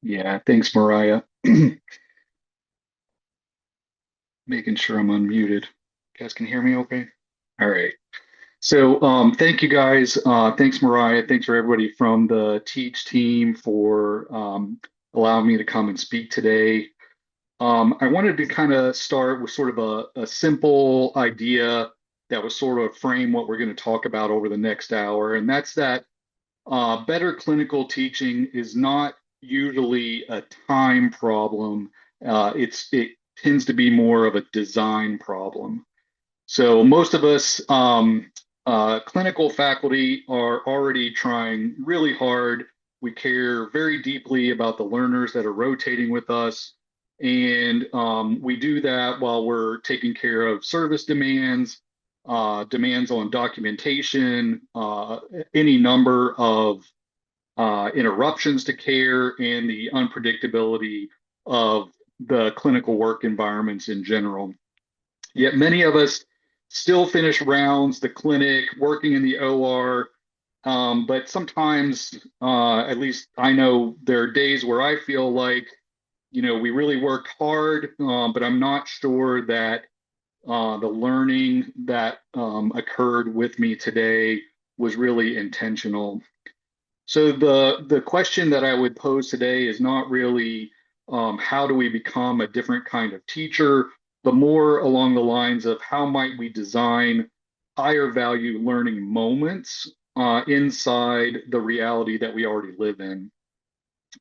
Yeah, thanks, Mariah. Making sure I'm unmuted. You guys can hear me okay? All right. So thank you guys. Thanks, Mariah. Thanks for everybody from the Teach team for allowing me to come and speak today. I wanted to kind of start with sort of a simple idea that was sort of frame what we're going to talk about over the next hour, and that's that better clinical teaching is not usually a time problem. It tends to be more of a design problem. So most of us clinical faculty are already trying really hard. We care very deeply about the learners that are rotating with us. And we do that while we're taking care of service demands, demands on documentation, any number of interruptions to care, and the unpredictability of the clinical work environments in general. Yet many of us still finish rounds, the clinic, working in the OR. But sometimes, at least I know there are days where I feel like, we really worked hard, but I'm not sure that the learning that occurred with me today was really intentional. So the question that I would pose today is not really how do we become a different kind of teacher, but more along the lines of how might we design higher value learning moments inside the reality that we already live in.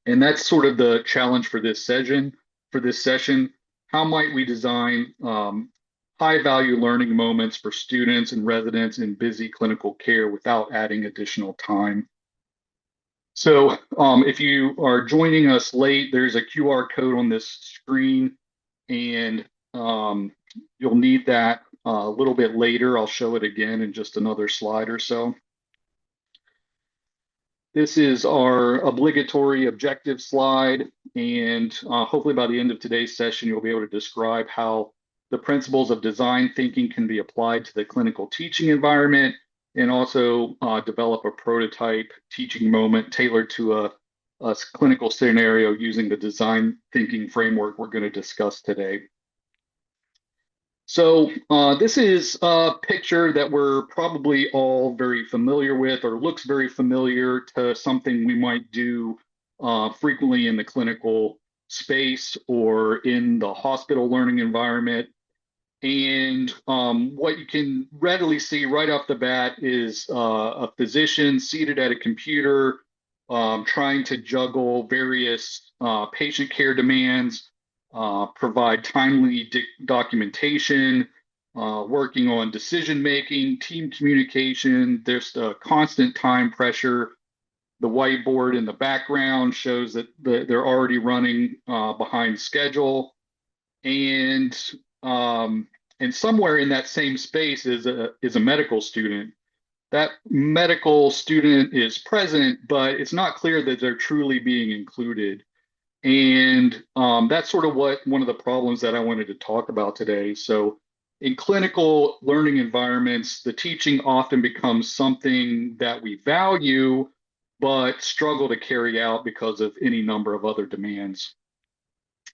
And that's sort of the challenge for this session. For this session, how might we design high value learning moments for students and residents in busy clinical care without adding additional time? So if you are joining us late, there's a QR code on this screen, and you'll need that a little bit later. I'll show it again in just another slide or so. This is our obligatory objective slide, and hopefully by the end of today's session, you'll be able to describe how the principles of design thinking can be applied to the clinical teaching environment, and also develop a prototype teaching moment tailored to a clinical scenario using the design thinking framework we're going to discuss today. So this is a picture that we're probably all very familiar with, or looks very familiar to something we might do frequently in the clinical space or in the hospital learning environment. And what you can readily see right off the bat is a physician seated at a computer, trying to juggle various patient care demands, provide timely documentation, working on decision making, team communication. There's a constant time pressure. The whiteboard in the background shows that they're already running behind schedule, and um, and somewhere in that same space is a medical student. That medical student is present, but it's not clear that they're truly being included. And that's sort of what one of the problems that I wanted to talk about today. So, in clinical learning environments, the teaching often becomes something that we value, but struggle to carry out because of any number of other demands.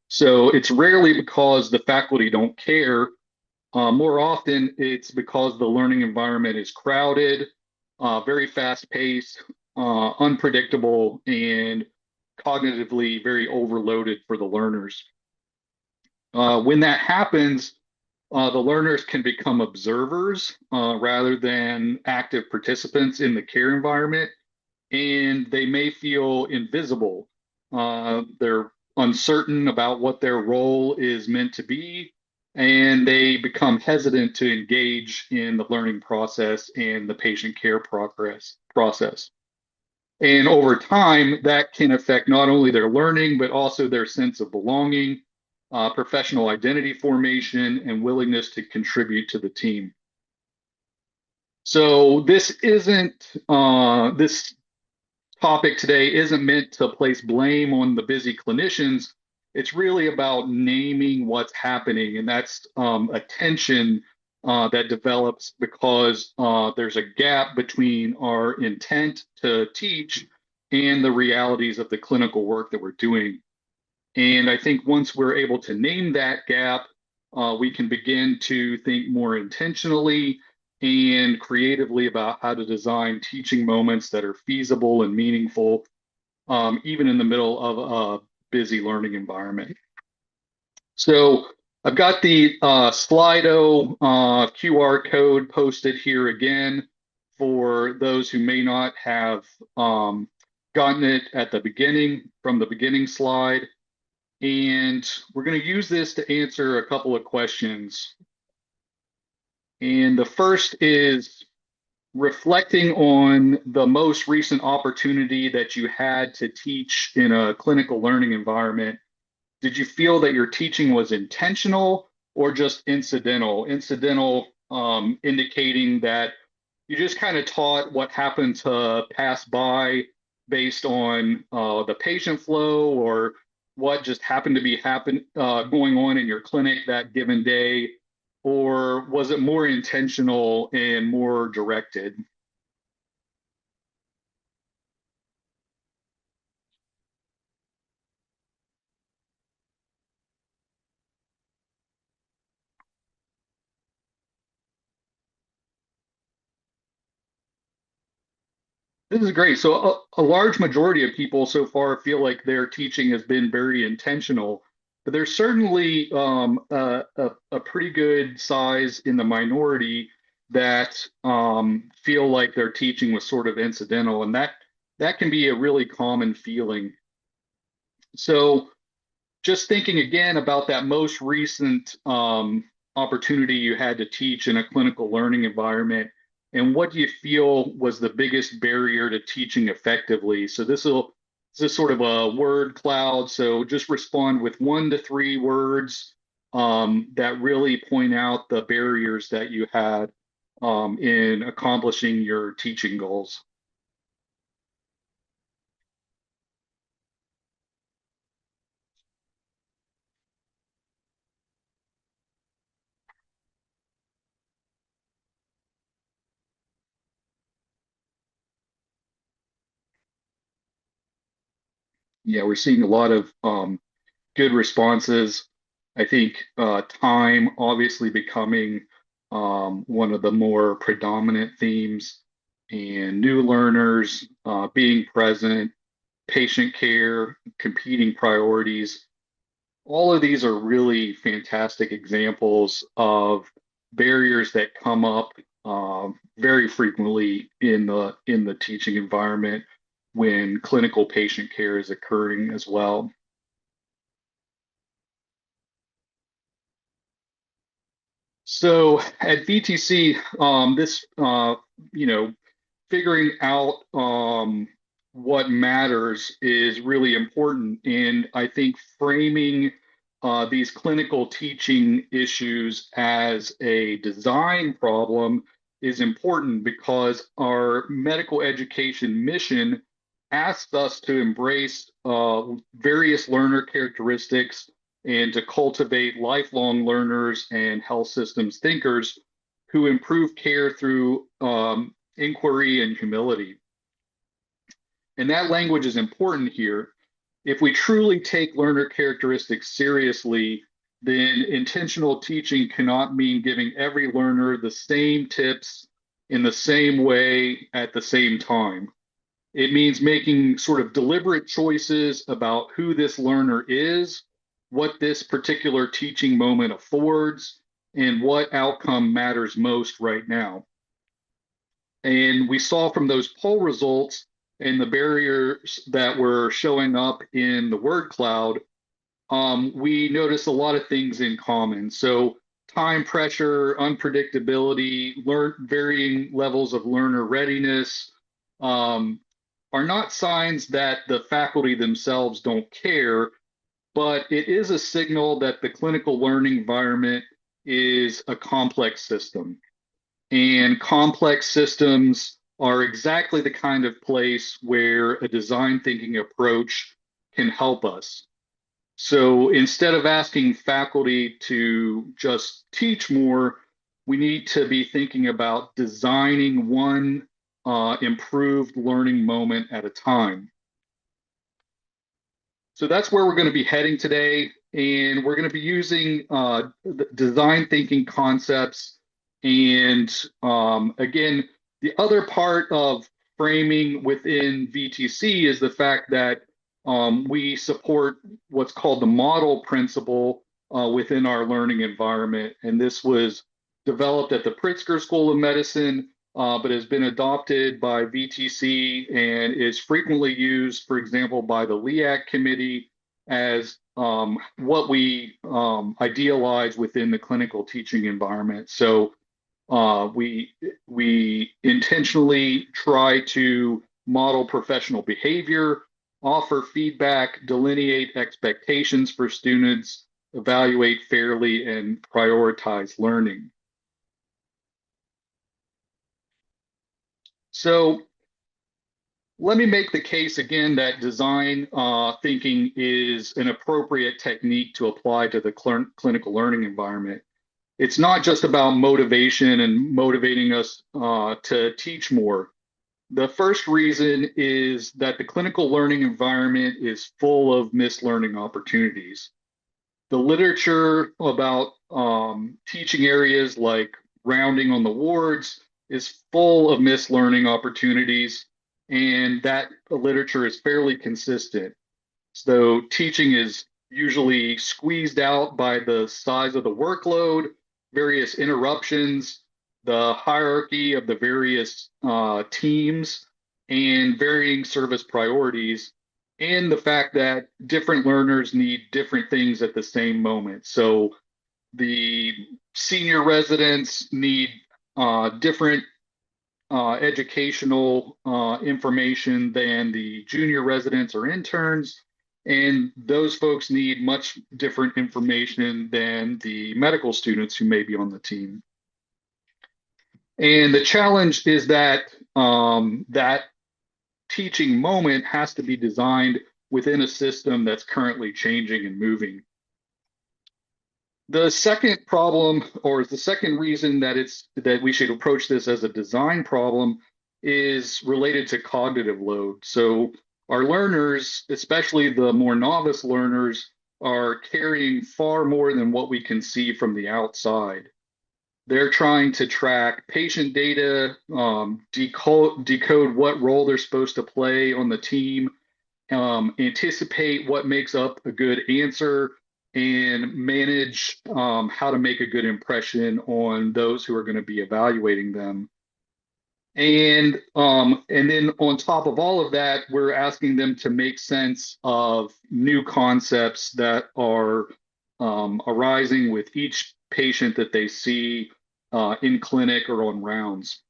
So, it's rarely because the faculty don't care. More often, it's because the learning environment is crowded, very fast paced, unpredictable, and cognitively very overloaded for the learners. When that happens, the learners can become observers rather than active participants in the care environment, and they may feel invisible. They're uncertain about what their role is meant to be, and they become hesitant to engage in the learning process and the patient care progress process. And over time, that can affect not only their learning, but also their sense of belonging, professional identity formation, and willingness to contribute to the team. So this topic today isn't meant to place blame on the busy clinicians. It's really about naming what's happening, and that's a tension that develops because there's a gap between our intent to teach and the realities of the clinical work that we're doing. And I think once we're able to name that gap, we can begin to think more intentionally and creatively about how to design teaching moments that are feasible and meaningful, even in the middle of a busy learning environment. So I've got the Slido QR code posted here again for those who may not have gotten it at the beginning from the beginning slide. And we're going to use this to answer a couple of questions. And the first is reflecting on the most recent opportunity that you had to teach in a clinical learning environment. Did you feel that your teaching was intentional or just incidental? Incidental, indicating that you just kind of taught what happened to pass by based on the patient flow or what just happened to be going on in your clinic that given day, or was it more intentional and more directed? This is great. So a large majority of people so far feel like their teaching has been very intentional, but there's certainly a pretty good size in the minority that feel like their teaching was sort of incidental, and that can be a really common feeling. So just thinking again about that most recent opportunity you had to teach in a clinical learning environment, and what do you feel was the biggest barrier to teaching effectively? So this is sort of a word cloud. So just respond with 1 to 3 words that really point out the barriers that you had in accomplishing your teaching goals. Yeah, we're seeing a lot of good responses. I think time obviously becoming one of the more predominant themes, and new learners being present, patient care, competing priorities. All of these are really fantastic examples of barriers that come up very frequently in the teaching environment when clinical patient care is occurring as well. So at VTC, you know, figuring out what matters is really important. And I think framing these clinical teaching issues as a design problem is important because our medical education mission asks us to embrace various learner characteristics and to cultivate lifelong learners and health systems thinkers who improve care through inquiry and humility. And that language is important here. If we truly take learner characteristics seriously, then intentional teaching cannot mean giving every learner the same tips in the same way at the same time. It means making sort of deliberate choices about who this learner is, what this particular teaching moment affords, and what outcome matters most right now. And we saw from those poll results and the barriers that were showing up in the word cloud, we noticed a lot of things in common. So time pressure, unpredictability, varying levels of learner readiness, um, are not signs that the faculty themselves don't care, but it is a signal that the clinical learning environment is a complex system. And complex systems are exactly the kind of place where a design thinking approach can help us. So instead of asking faculty to just teach more, we need to be thinking about designing one improved learning moment at a time. So that's where we're going to be heading today. And we're going to be using design thinking concepts. And again, the other part of framing within VTC is the fact that we support what's called the model principle within our learning environment. And this was developed at the Pritzker School of Medicine, but has been adopted by VTC and is frequently used, for example, by the LEAC committee as what we idealize within the clinical teaching environment. So we intentionally try to model professional behavior, offer feedback, delineate expectations for students, evaluate fairly, and prioritize learning. So let me make the case again that design thinking is an appropriate technique to apply to the clinical learning environment. It's not just about motivation and motivating us to teach more. The first reason is that the clinical learning environment is full of missed learning opportunities. The literature about teaching areas like rounding on the wards is full of missed learning opportunities, and that literature is fairly consistent. So teaching is usually squeezed out by the size of the workload, various interruptions, the hierarchy of the various teams, and varying service priorities, and the fact that different learners need different things at the same moment. So the senior residents need different educational information than the junior residents or interns. And those folks need much different information than the medical students who may be on the team. And the challenge is that that teaching moment has to be designed within a system that's currently changing and moving. The second problem, or the second reason that we should approach this as a design problem, is related to cognitive load. So our learners, especially the more novice learners, are carrying far more than what we can see from the outside. They're trying to track patient data, decode what role they're supposed to play on the team, anticipate what makes up a good answer, and manage how to make a good impression on those who are going to be evaluating them. And then on top of all of that, we're asking them to make sense of new concepts that are arising with each patient that they see in clinic or on rounds.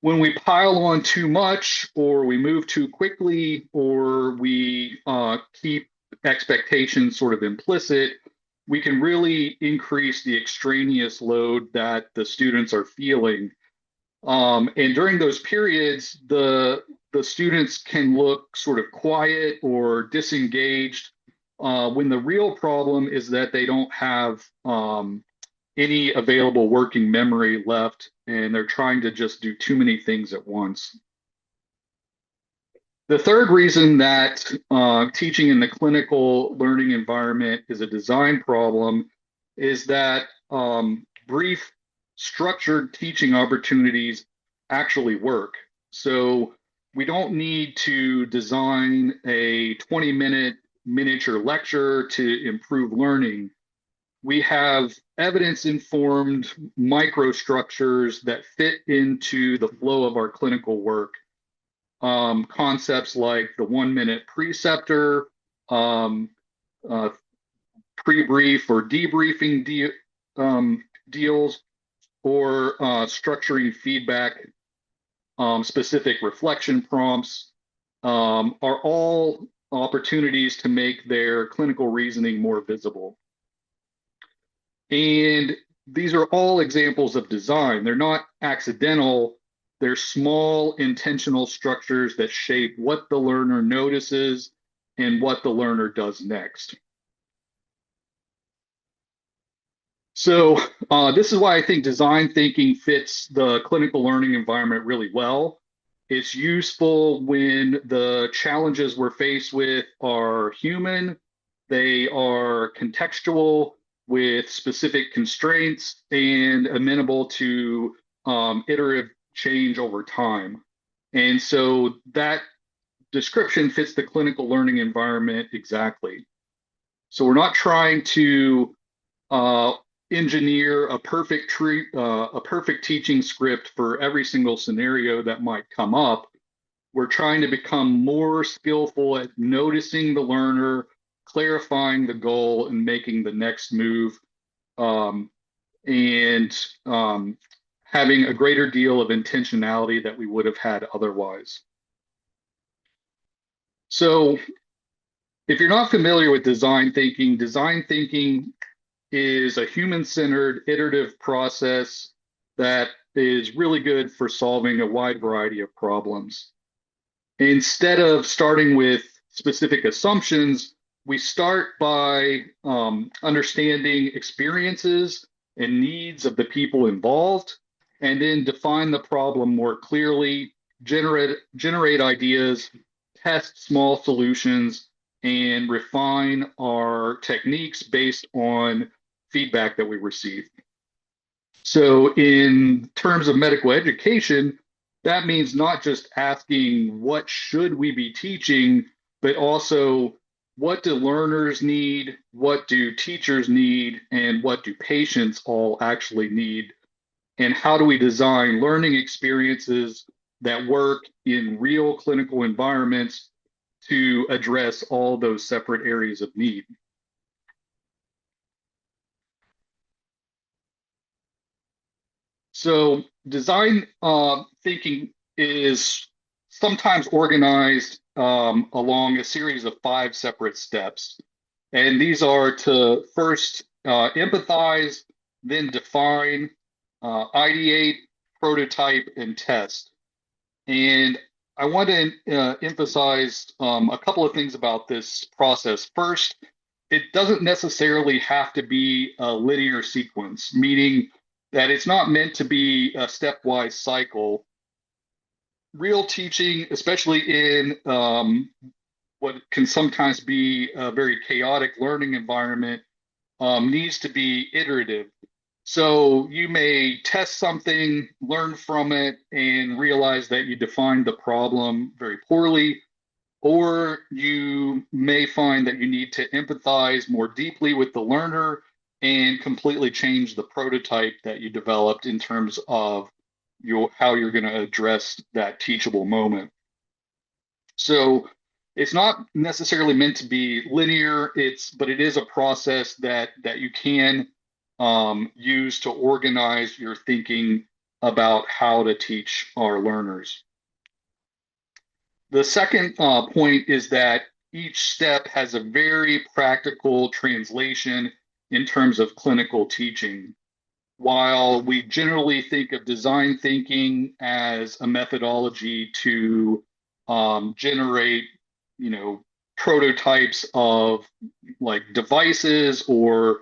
When we pile on too much, or we move too quickly, or we keep expectations sort of implicit, we can really increase the extraneous load that the students are feeling. And during those periods, the students can look sort of quiet or disengaged when the real problem is that they don't have any available working memory left, and they're trying to just do too many things at once. The third reason that teaching in the clinical learning environment is a design problem is that brief, structured teaching opportunities actually work. So we don't need to design a 20-minute miniature lecture to improve learning. We have evidence-informed microstructures that fit into the flow of our clinical work. Concepts like the 1-minute preceptor, uh, pre-brief or debriefing deals, or structuring feedback, specific reflection prompts, are all opportunities to make their clinical reasoning more visible. And these are all examples of design. They're not accidental. They're small intentional structures that shape what the learner notices and what the learner does next. So this is why I think design thinking fits the clinical learning environment really well. It's useful when the challenges we're faced with are human, they are contextual with specific constraints, and amenable to iterative change over time. And so that description fits the clinical learning environment exactly. So we're not trying to uh, engineer a perfect teaching script for every single scenario that might come up. We're trying to become more skillful at noticing the learner, clarifying the goal, and making the next move, um, and having a greater deal of intentionality that we would have had otherwise. So, if you're not familiar with design thinking is a human-centered iterative process that is really good for solving a wide variety of problems. Instead of starting with specific assumptions, we start by understanding experiences and needs of the people involved, and then define the problem more clearly, generate ideas, test small solutions, and refine our techniques based on feedback that we receive. So, in terms of medical education, that means not just asking what should we be teaching, but also what do learners need, what do teachers need, and what do patients all actually need, and how do we design learning experiences that work in real clinical environments to address all those separate areas of need. So design thinking is sometimes organized along a series of five separate steps. And these are to first empathize, then define, ideate, prototype, and test. And I want to emphasize a couple of things about this process. First, it doesn't necessarily have to be a linear sequence, meaning that it's not meant to be a stepwise cycle. Real teaching, especially in what can sometimes be a very chaotic learning environment, needs to be iterative. So you may test something, learn from it, and realize that you defined the problem very poorly, or you may find that you need to empathize more deeply with the learner and completely change the prototype that you developed in terms of how you're going to address that teachable moment. So it's not necessarily meant to be linear. But it is a process that you can use to organize your thinking about how to teach our learners. The second point is that each step has a very practical translation in terms of clinical teaching. While we generally think of design thinking as a methodology to generate, you know, prototypes of like devices or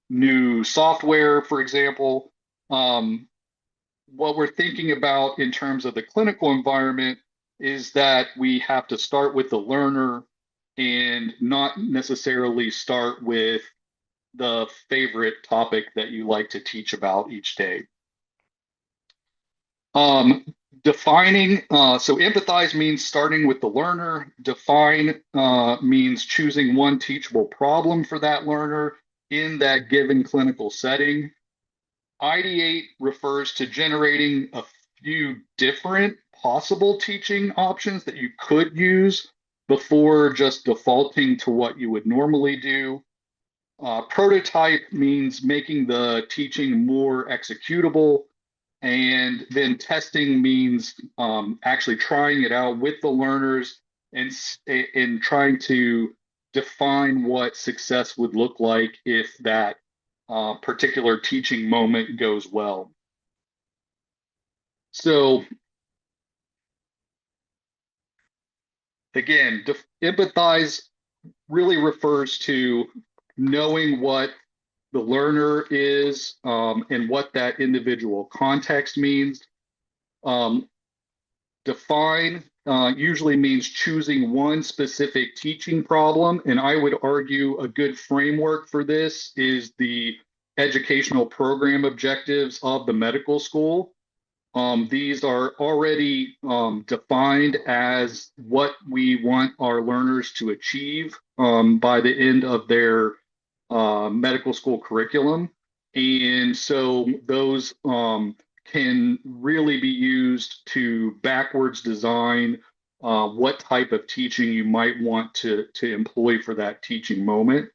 new software, for example, um, what we're thinking about in terms of the clinical environment is that we have to start with the learner and not necessarily start with the favorite topic that you like to teach about each day. Um, Defining, so empathize means starting with the learner. Define means choosing one teachable problem for that learner in that given clinical setting. Ideate refers to generating a few different possible teaching options that you could use before just defaulting to what you would normally do. Prototype means making the teaching more executable. And then testing means actually trying it out with the learners and trying to define what success would look like if that particular teaching moment goes well. So again, empathize really refers to knowing what the learner is and what that individual context means. Um, define usually means choosing one specific teaching problem. And I would argue a good framework for this is the educational program objectives of the medical school. These are already defined as what we want our learners to achieve by the end of their medical school curriculum. And so those can really be used to backwards design what type of teaching you might want to employ for that teaching moment.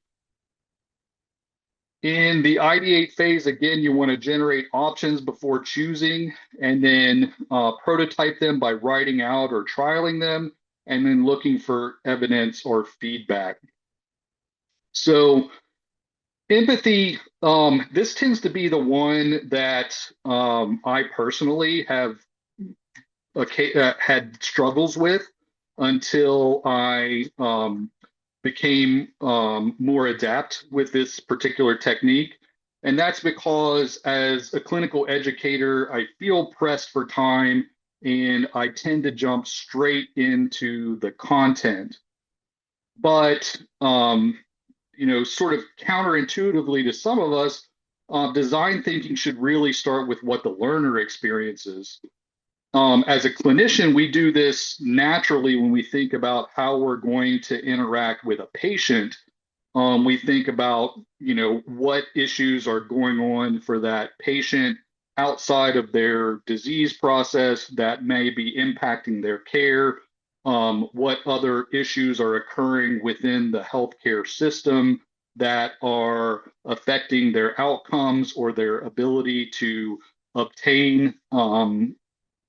In the ideate phase, again, you want to generate options before choosing and then prototype them by writing out or trialing them and then looking for evidence or feedback. So, empathy, this tends to be the one that I personally have had struggles with until I became more adept with this particular technique. And that's because as a clinical educator, I feel pressed for time and I tend to jump straight into the content. But, sort of counterintuitively to some of us, design thinking should really start with what the learner experiences. As a clinician, we do this naturally when we think about how we're going to interact with a patient. We think about, what issues are going on for that patient outside of their disease process that may be impacting their care, what other issues are occurring within the healthcare system that are affecting their outcomes or their ability to obtain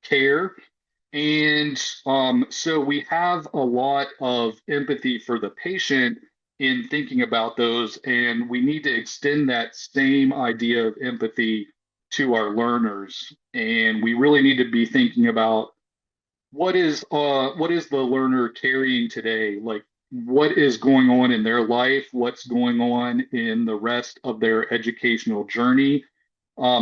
care. And so we have a lot of empathy for the patient in thinking about those, and we need to extend that same idea of empathy to our learners. And we really need to be thinking about what is the learner carrying today? Like what is going on in their life? What's going on in the rest of their educational journey?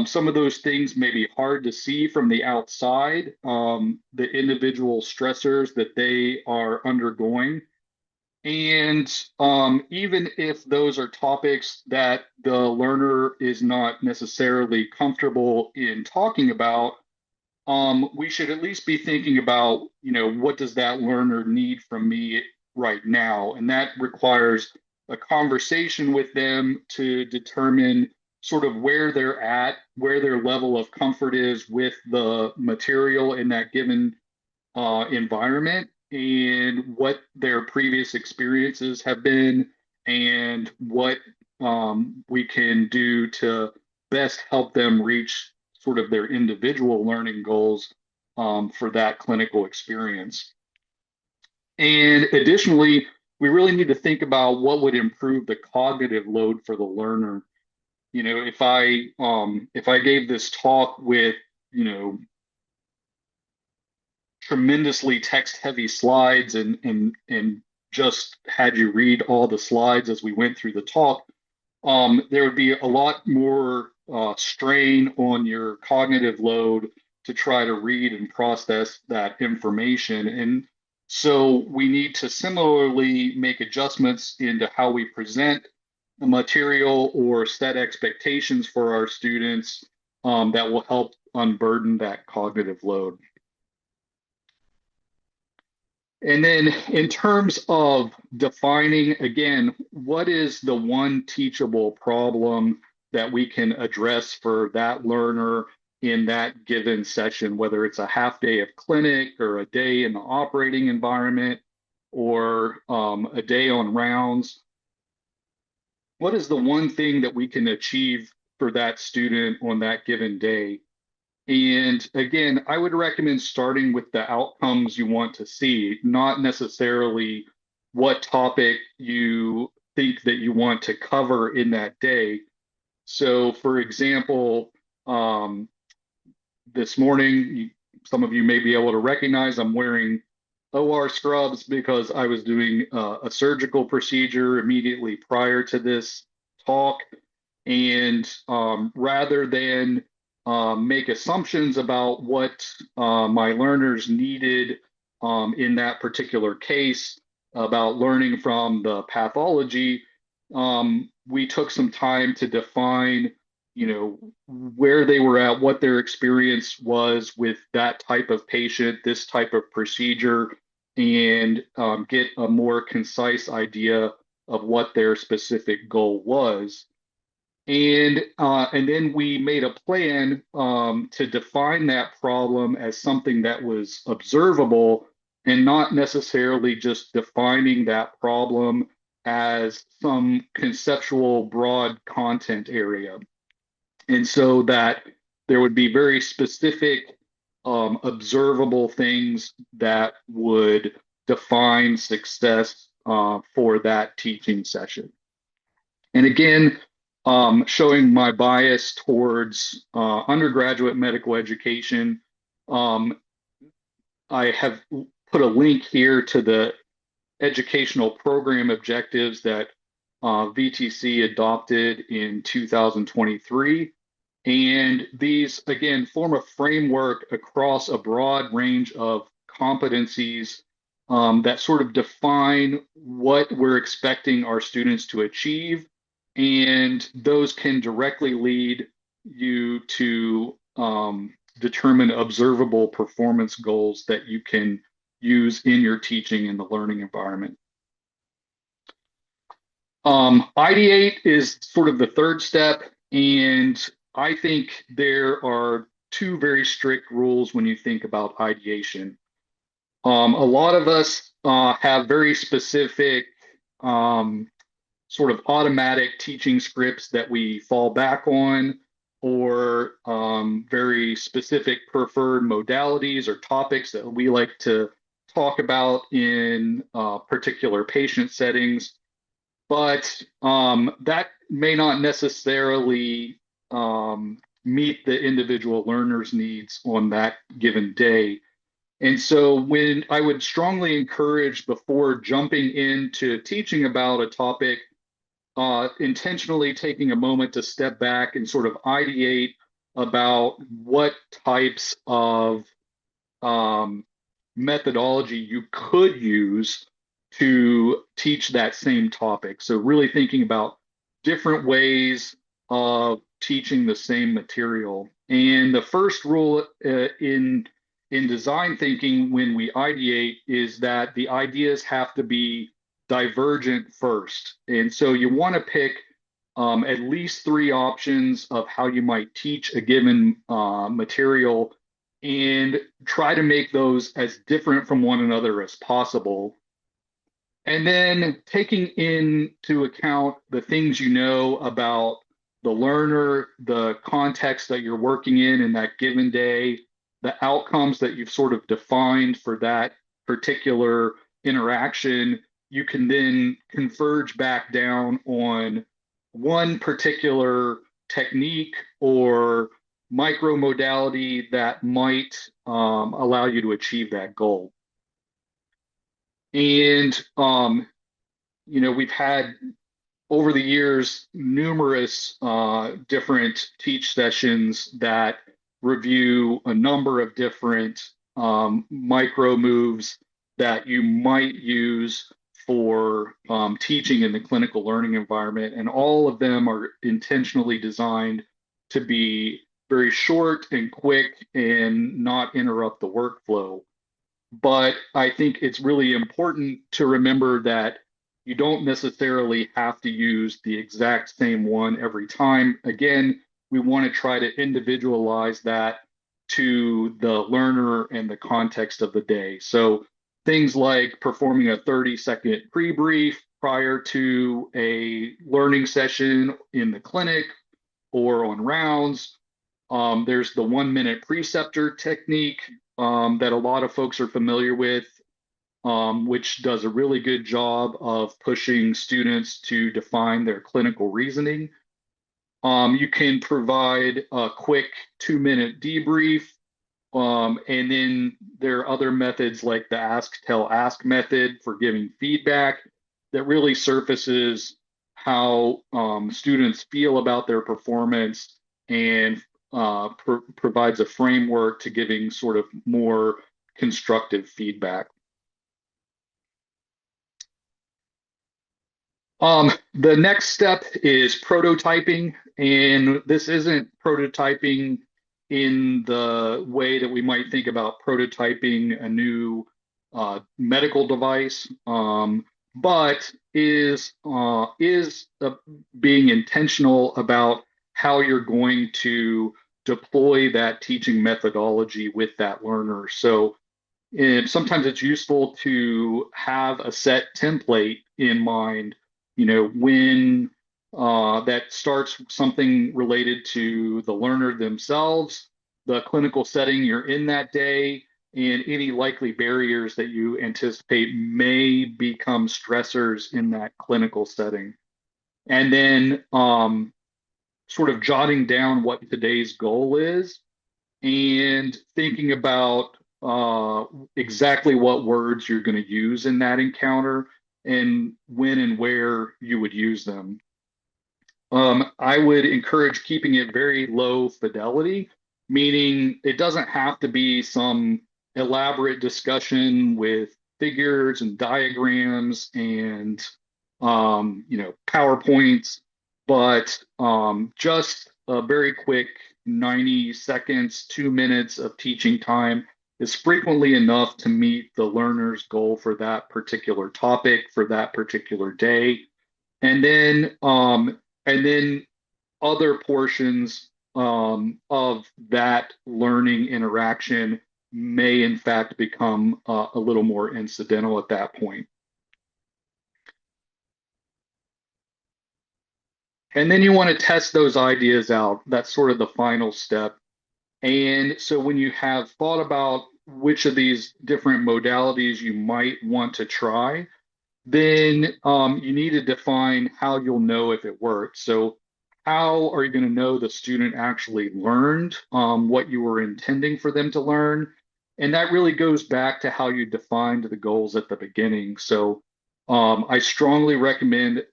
Some of those things may be hard to see from the outside, the individual stressors that they are undergoing. And even if those are topics that the learner is not necessarily comfortable in talking about, we should at least be thinking about, what does that learner need from me right now? And that requires a conversation with them to determine sort of where they're at, where their level of comfort is with the material in that given environment, and what their previous experiences have been, and what we can do to best help them reach sort of their individual learning goals for that clinical experience. And additionally, we really need to think about what would improve the cognitive load for the learner. If I gave this talk with, you know, tremendously text heavy slides and just had you read all the slides as we went through the talk, there would be a lot more strain on your cognitive load to try to read and process that information. And so we need to similarly make adjustments into how we present the material or set expectations for our students that will help unburden that cognitive load. And then in terms of defining, again, what is the one teachable problem that we can address for that learner in that given session, whether it's a half day of clinic or a day in the operating environment or a day on rounds? What is the one thing that we can achieve for that student on that given day? And again, I would recommend starting with the outcomes you want to see, not necessarily what topic you think that you want to cover in that day. So, for example, this morning, some of you may be able to recognize I'm wearing OR scrubs because I was doing a surgical procedure immediately prior to this talk. And rather than make assumptions about what my learners needed in that particular case, about learning from the pathology. We took some time to define, where they were at, what their experience was with that type of patient, this type of procedure, and get a more concise idea of what their specific goal was. And then we made a plan to define that problem as something that was observable and not necessarily just defining that problem as some conceptual broad content area. And so that there would be very specific observable things that would define success for that teaching session. And again, showing my bias towards undergraduate medical education, um, I have put a link here to the educational program objectives that VTC adopted in 2023. And these, again, form a framework across a broad range of competencies that sort of define what we're expecting our students to achieve. And those can directly lead you to determine observable performance goals that you can use in your teaching in the learning environment. Ideate is sort of the third step, and I think there are two very strict rules when you think about ideation. A lot of us have very specific sort of automatic teaching scripts that we fall back on, or very specific preferred modalities or topics that we like to talk about in particular patient settings. But that may not necessarily meet the individual learner's needs on that given day. And so, when I would strongly encourage before jumping into teaching about a topic, intentionally taking a moment to step back and sort of ideate about what types of um, methodology you could use to teach that same topic. So, really thinking about different ways of teaching the same material. And the first rule in design thinking when we ideate is that the ideas have to be divergent first. And so you want to pick at least three options of how you might teach a given material and try to make those as different from one another as possible. And then taking into account the things you know about the learner, the context that you're working in that given day, the outcomes that you've sort of defined for that particular interaction, you can then converge back down on one particular technique or micro modality that might allow you to achieve that goal. And we've had over the years numerous different teach sessions that review a number of different micro moves that you might use for teaching in the clinical learning environment. And all of them are intentionally designed to be very short and quick and not interrupt the workflow. But I think it's really important to remember that you don't necessarily have to use the exact same one every time. Again, we want to try to individualize that to the learner and the context of the day. So things like performing a 30-second pre-brief prior to a learning session in the clinic or on rounds. There's the 1-minute preceptor technique that a lot of folks are familiar with, which does a really good job of pushing students to define their clinical reasoning. You can provide a quick 2-minute debrief. And then there are other methods like the ask, tell, ask method for giving feedback that really surfaces how students feel about their performance and provides a framework to giving sort of more constructive feedback. The next step is prototyping, and this isn't prototyping in the way that we might think about prototyping a new medical device, but is being intentional about how you're going to deploy that teaching methodology with that learner. So and sometimes it's useful to have a set template in mind, when that starts something related to the learner themselves, the clinical setting you're in that day, and any likely barriers that you anticipate may become stressors in that clinical setting. And then sort of jotting down what today's goal is and thinking about exactly what words you're going to use in that encounter and when and where you would use them. I would encourage keeping it very low fidelity, meaning it doesn't have to be some elaborate discussion with figures and diagrams and PowerPoints, but just a very quick 90 seconds, 2 minutes of teaching time is frequently enough to meet the learner's goal for that particular topic for that particular day. And then other portions of that learning interaction may in fact become a little more incidental at that point. And then you want to test those ideas out. That's sort of the final step. And so when you have thought about which of these different modalities you might want to try, then you need to define how you'll know if it works. So, how are you going to know the student actually learned what you were intending for them to learn? And that really goes back to how you defined the goals at the beginning. So, I strongly recommend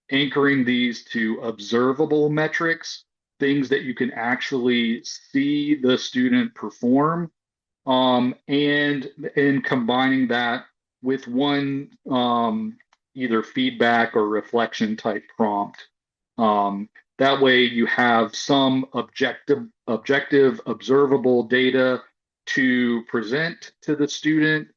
anchoring these to observable metrics, things that you can actually see the student perform, and combining that with one either feedback or reflection type prompt. Um, that way you have some objective, observable data to present to the student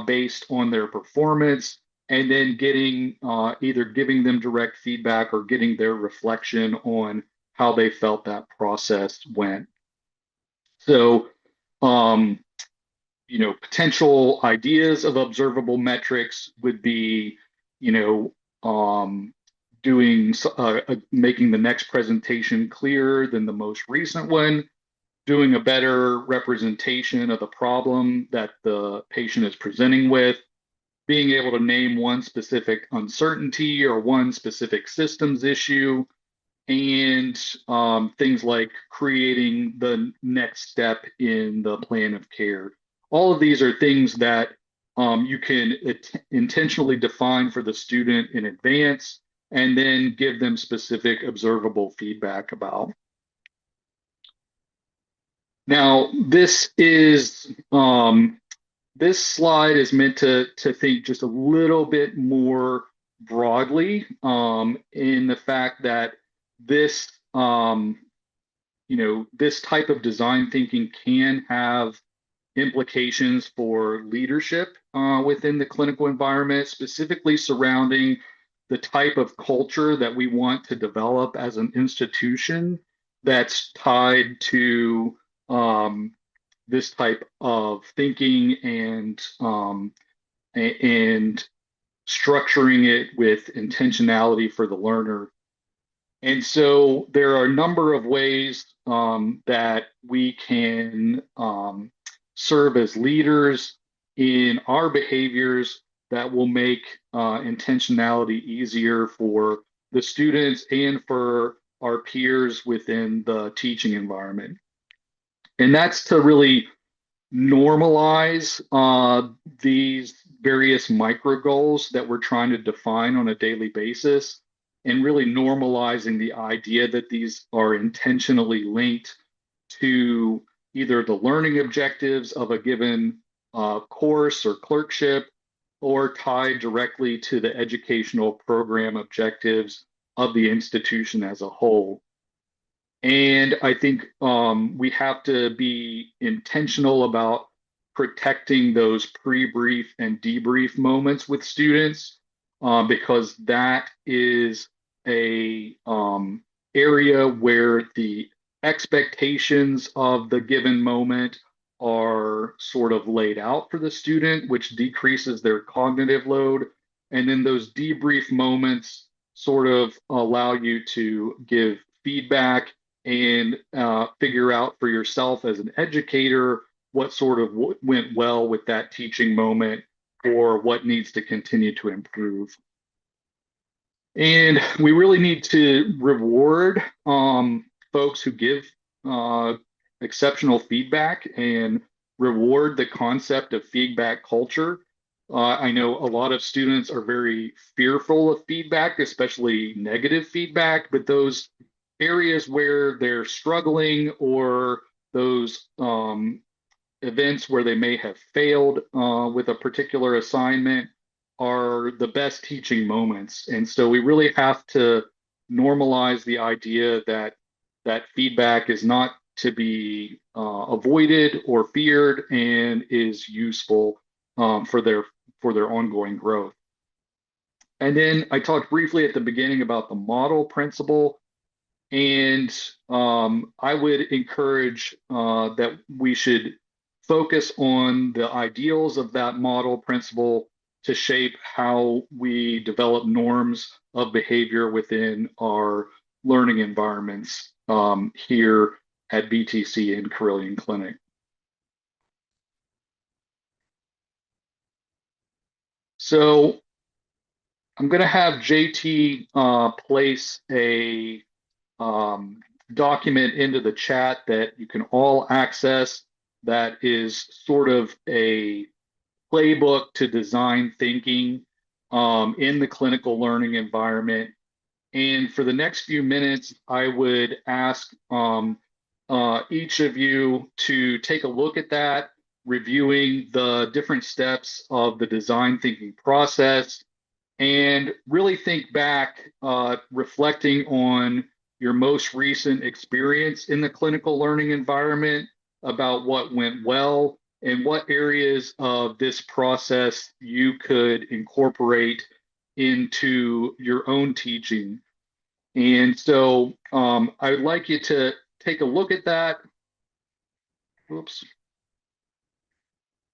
based on their performance, and then getting either giving them direct feedback or getting their reflection on how they felt that process went. So, um, potential ideas of observable metrics would be, you know, um, making the next presentation clearer than the most recent one, doing a better representation of the problem that the patient is presenting with, being able to name one specific uncertainty or one specific systems issue, and things like creating the next step in the plan of care. All of these are things that you can intentionally define for the student in advance and then give them specific observable feedback about. Now, this slide is meant to think just a little bit more broadly in the fact that this this type of design thinking can have implications for leadership within the clinical environment, specifically surrounding the type of culture that we want to develop as an institution that's tied to this type of thinking and structuring it with intentionality for the learner. And so there are a number of ways that we can serve as leaders in our behaviors that will make intentionality easier for the students and for our peers within the teaching environment. And that's to really normalize these various micro goals that we're trying to define on a daily basis. and really normalizing the idea that these are intentionally linked to either the learning objectives of a given course or clerkship, or tied directly to the educational program objectives of the institution as a whole. And I think we have to be intentional about protecting those pre-brief and debrief moments with students, because that is a area where the expectations of the given moment are sort of laid out for the student, which decreases their cognitive load. And then those debrief moments sort of allow you to give feedback and figure out for yourself as an educator what sort of went well with that teaching moment or what needs to continue to improve. And we really need to reward folks who give uh, exceptional feedback and reward the concept of feedback culture. I know a lot of students are very fearful of feedback, especially negative feedback, but those areas where they're struggling or those events where they may have failed with a particular assignment are the best teaching moments. And so we really have to normalize the idea that that feedback is not to be avoided or feared and is useful for their ongoing growth. And then I talked briefly at the beginning about the model principle. And I would encourage that we should focus on the ideals of that model principle to shape how we develop norms of behavior within our learning environments here at BTC and Carillion Clinic. So I'm going to have JT place a document into the chat that you can all access that is sort of a playbook to design thinking in the clinical learning environment. And for the next few minutes, I would ask each of you to take a look at that, reviewing the different steps of the design thinking process, and really think back, reflecting on your most recent experience in the clinical learning environment about what went well and what areas of this process you could incorporate into your own teaching. And so I would like you to take a look at that. Oops.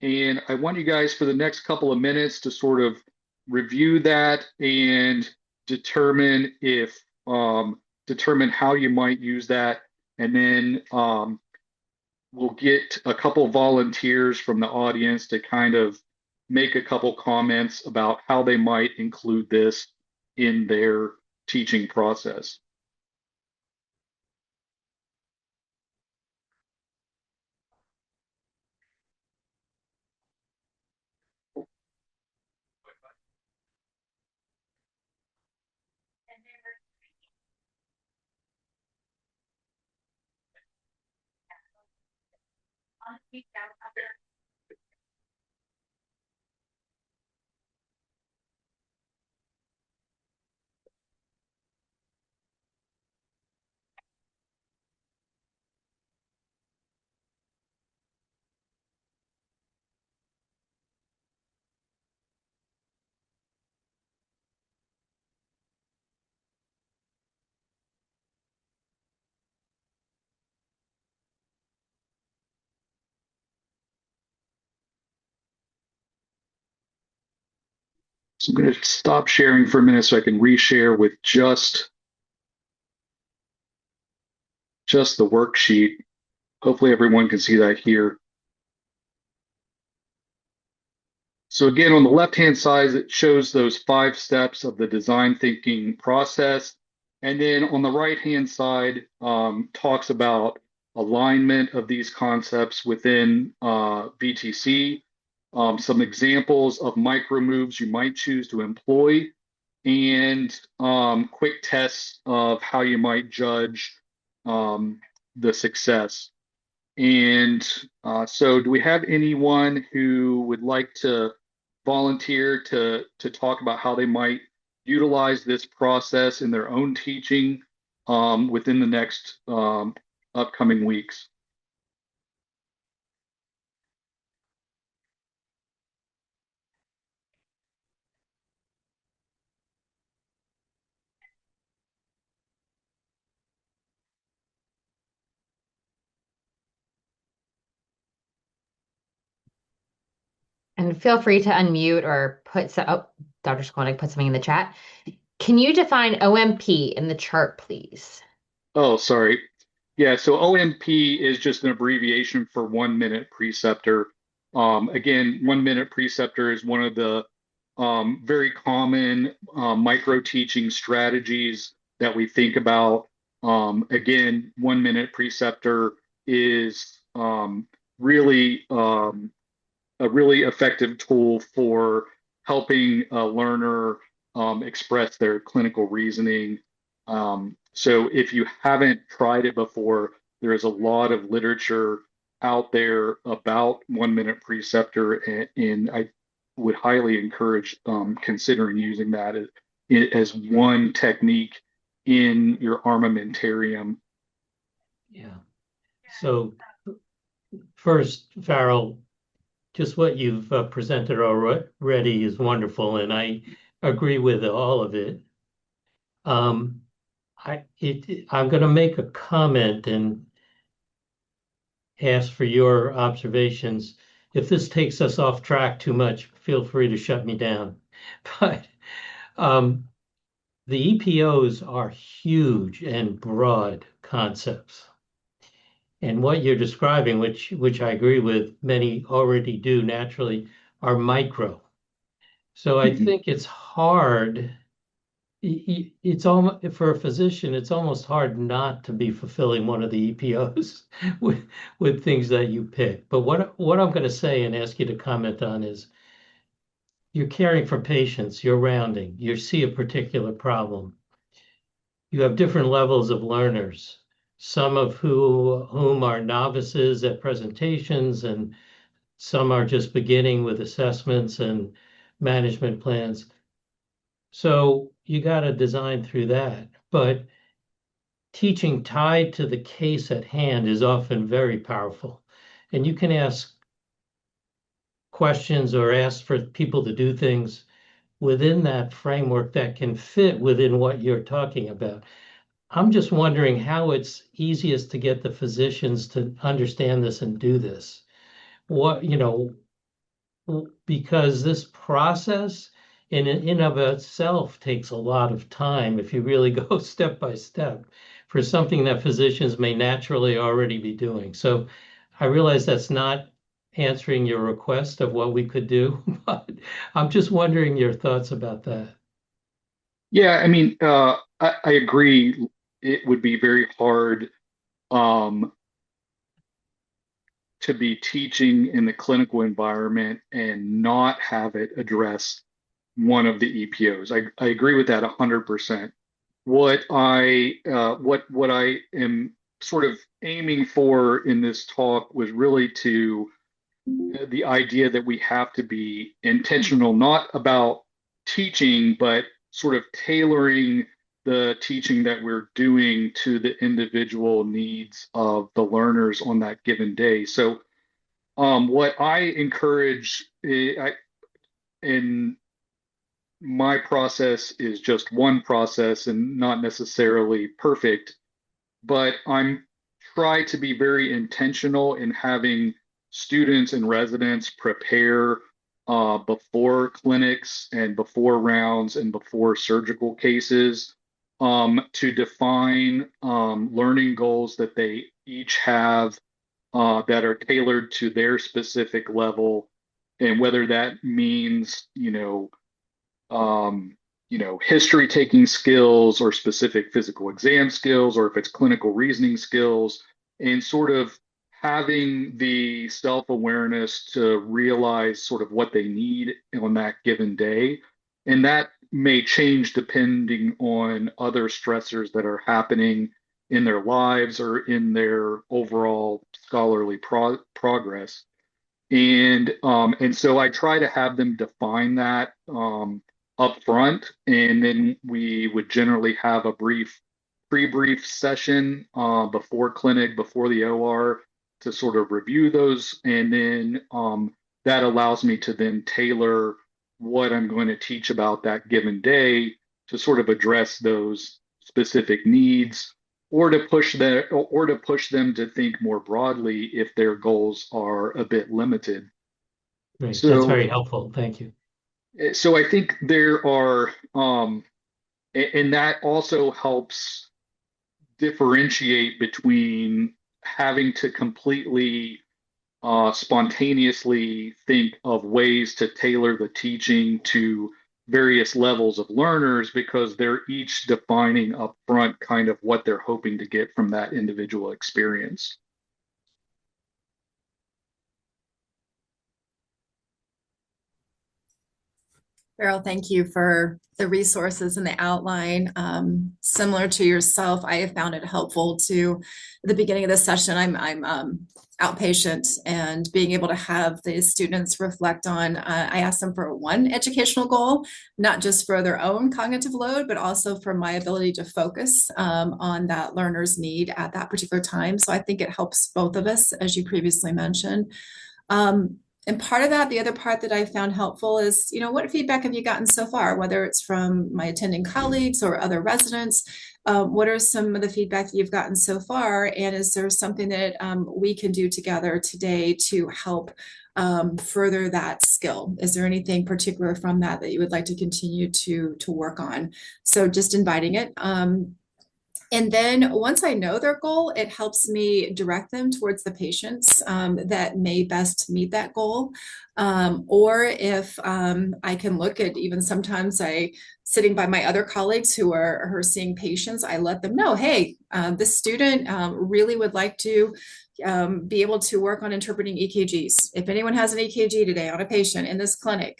And I want you guys for the next couple of minutes to sort of review that and determine if determine how you might use that. And then we'll get a couple volunteers from the audience to kind of make a couple comments about how they might include this in their teaching process. So I'm going to stop sharing for a minute so I can reshare with just the worksheet. Hopefully everyone can see that here. So again, on the left-hand side, it shows those 5 steps of the design thinking process. And then on the right-hand side, talks about alignment of these concepts within BTC, some examples of micro moves you might choose to employ and quick tests of how you might judge um, the success. And so, do we have anyone who would like to volunteer to talk about how they might utilize this process in their own teaching within the next upcoming weeks? And feel free to unmute or oh, Dr. Skolnick put something in the chat. Can you define OMP in the chart, please? Oh, sorry. Yeah, so OMP is just an abbreviation for 1 minute preceptor. Again, 1 minute preceptor is one of the very common micro teaching strategies that we think about. Again, 1 minute preceptor is really a really effective tool for helping a learner express their clinical reasoning. So if you haven't tried it before, there is a lot of literature out there about 1 minute preceptor, and I would highly encourage considering using that as one technique in your armamentarium. Yeah. So first, Farrell, just what you've presented already is wonderful, and I agree with all of it. Um, I'm going to make a comment and ask for your observations. If this takes us off track too much, feel free to shut me down. But um, the EPOs are huge and broad concepts. And what you're describing, which I agree with, many already do naturally, are micro. So I Mhm. think it's hard. It's almost for a physician, it's almost hard not to be fulfilling one of the EPOs with things that you pick. But what I'm going to say and ask you to comment on is you're caring for patients, you're rounding, you see a particular problem. You have different levels of learners, some of whom are novices at presentations, and some are just beginning with assessments and management plans. So you got to design through that. But teaching tied to the case at hand is often very powerful. And you can ask questions or ask for people to do things within that framework that can fit within what you're talking about. I'm just wondering how it's easiest to get the physicians to understand this and do this. What, because this process in of itself takes a lot of time if you really go step by step for something that physicians may naturally already be doing. So I realize that's not answering your request of what we could do, but I'm just wondering your thoughts about that. Yeah, I mean, I agree. It would be very hard um, to be teaching in the clinical environment and not have it address one of the EPOs. I agree with that 100%. What I am sort of aiming for in this talk was really to the idea that we have to be intentional, not about teaching, but sort of tailoring the teaching that we're doing to the individual needs of the learners on that given day. So, what I encourage in my process is just one process and not necessarily perfect, but I'm try to be very intentional in having students and residents prepare before clinics and before rounds and before surgical cases to define learning goals that they each have that are tailored to their specific level, and whether that means, history taking skills or specific physical exam skills, or if it's clinical reasoning skills, and sort of having the self-awareness to realize sort of what they need on that given day. And that may change depending on other stressors that are happening in their lives or in their overall scholarly progress. And so I try to have them define that up front, and then we would generally have a brief pre-brief session before clinic, before the OR, to sort of review those, and then that allows me to then tailor what I'm going to teach about that given day to sort of address those specific needs or to push them to think more broadly if their goals are a bit limited. Great. That's So, very helpful. Thank you. so I think there are, and that also helps differentiate between having to completely spontaneously think of ways to tailor the teaching to various levels of learners because they're each defining upfront kind of what they're hoping to get from that individual experience. Farrell, thank you for the resources and the outline. Similar to yourself, I have found it helpful to at the beginning of the session. I'm outpatient, and being able to have the students reflect on. I ask them for one educational goal, not just for their own cognitive load, but also for my ability to focus on that learner's need at that particular time. So I think it helps both of us, as you previously mentioned. Um, and part of that, the other part that I found helpful is, what feedback have you gotten so far, whether it's from my attending colleagues or other residents? What are some of the feedback that you've gotten so far? And is there something that we can do together today to help further that skill? Is there anything particular from that that you would like to continue to work on? So just inviting it. And then once I know their goal, it helps me direct them towards the patients that may best meet that goal. Or if I can look at even sometimes sitting by my other colleagues who are seeing patients, I let them know, hey, this student really would like to be able to work on interpreting EKGs. If anyone has an EKG today on a patient in this clinic,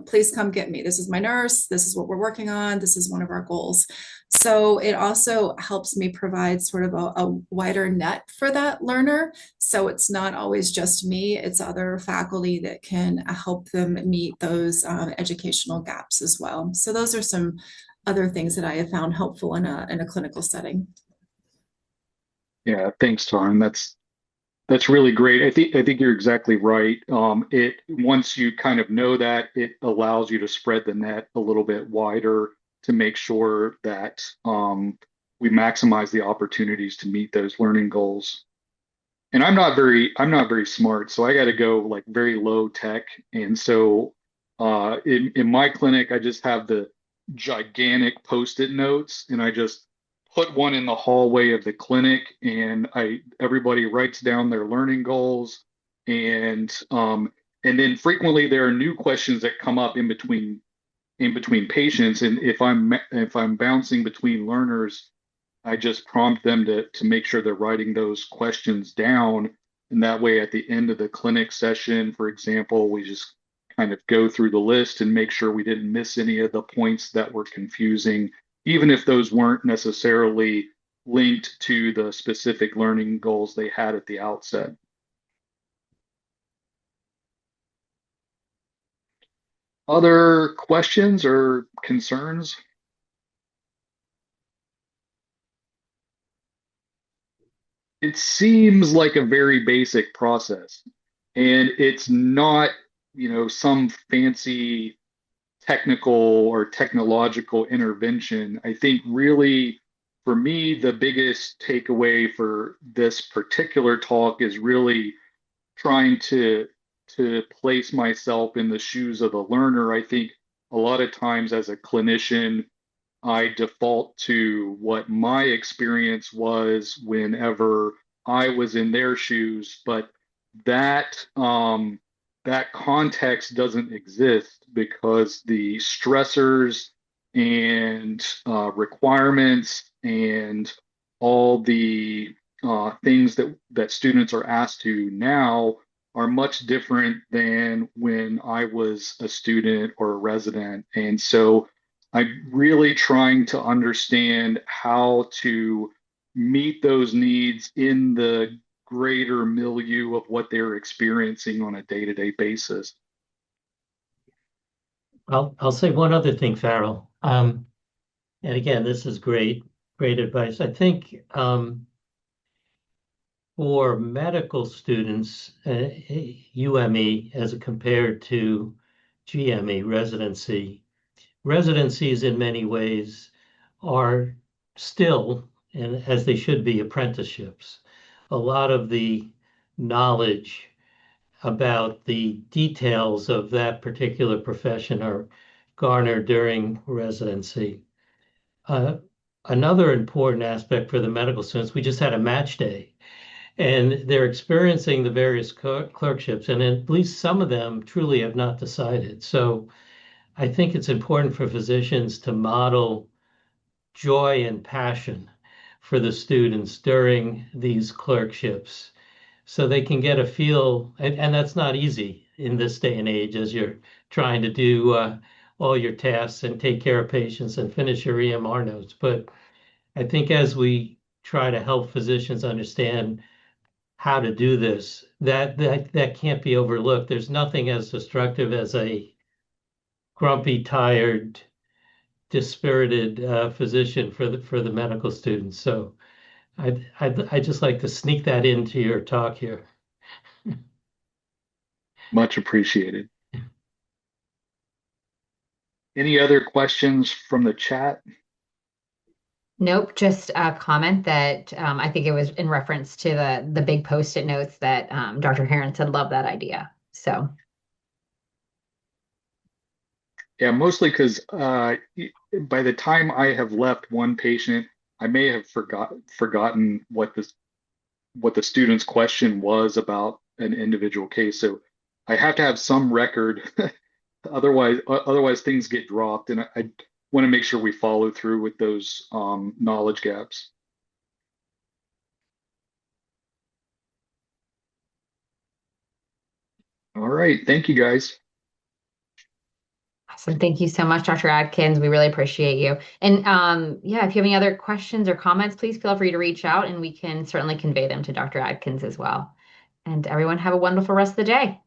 please come get me. This is my nurse. This is what we're working on. This is one of our goals. So it also helps me provide sort of a wider net for that learner. So it's not always just me, it's other faculty that can help them meet those educational gaps as well. So those are some other things that I have found helpful in a clinical setting. Yeah, thanks, Taryn. That's really great. I think you're exactly right. It once you kind of know that, it allows you to spread the net a little bit wider to make sure that we maximize the opportunities to meet those learning goals. And I'm not very smart, so I got to go like very low tech. And so in my clinic, I just have the gigantic post-it notes, and I just put one in the hallway of the clinic, and I everybody writes down their learning goals, and then frequently there are new questions that come up in between patients, and if I'm bouncing between learners, I just prompt them to make sure they're writing those questions down. And that way, at the end of the clinic session, for example, we just kind of go through the list and make sure we didn't miss any of the points that were confusing, even if those weren't necessarily linked to the specific learning goals they had at the outset. Other questions or concerns? It seems like a very basic process, and it's not, some fancy technical or technological intervention. I think really for me, the biggest takeaway for this particular talk is really trying to place myself in the shoes of the learner. I think a lot of times as a clinician, I default to what my experience was whenever I was in their shoes, but that context doesn't exist because the stressors and requirements and all the things that students are asked to now are much different than when I was a student or a resident. And so I'm really trying to understand how to meet those needs in the greater milieu of what they're experiencing on a day-to-day basis. I'll say one other thing, Farrell. And again, this is great advice. I think for medical students, UME as compared to GME residencies in many ways are still, and as they should be, apprenticeships. A lot of the knowledge about the details of that particular profession are garnered during residency. Uh, Another important aspect for the medical students, we just had a match day, and they're experiencing the various clerkships, and at least some of them truly have not decided. So I think it's important for physicians to model joy and passion for the students during these clerkships so they can get a feel, and that's not easy in this day and age as you're trying to do all your tasks and take care of patients and finish your EMR notes. But I think as we try to help physicians understand how to do this, that can't be overlooked. There's nothing as destructive as a grumpy, tired, dispirited physician for the medical students. So I'd just like to sneak that into your talk here. Much appreciated. Any other questions from the chat? Nope, just a comment that I think it was in reference to the big post-it notes that Dr. Heron said, love that idea. So Yeah, mostly because by the time I have left one patient, I may have forgotten what the student's question was about an individual case. So I have to have some record, otherwise things get dropped, and I want to make sure we follow through with those knowledge gaps. All right, thank you guys. awesome. Thank you so much, Dr. Adkins. We really appreciate you. And yeah, if you have any other questions or comments, please feel free to reach out and we can certainly convey them to Dr. Adkins as well. And everyone have a wonderful rest of the day.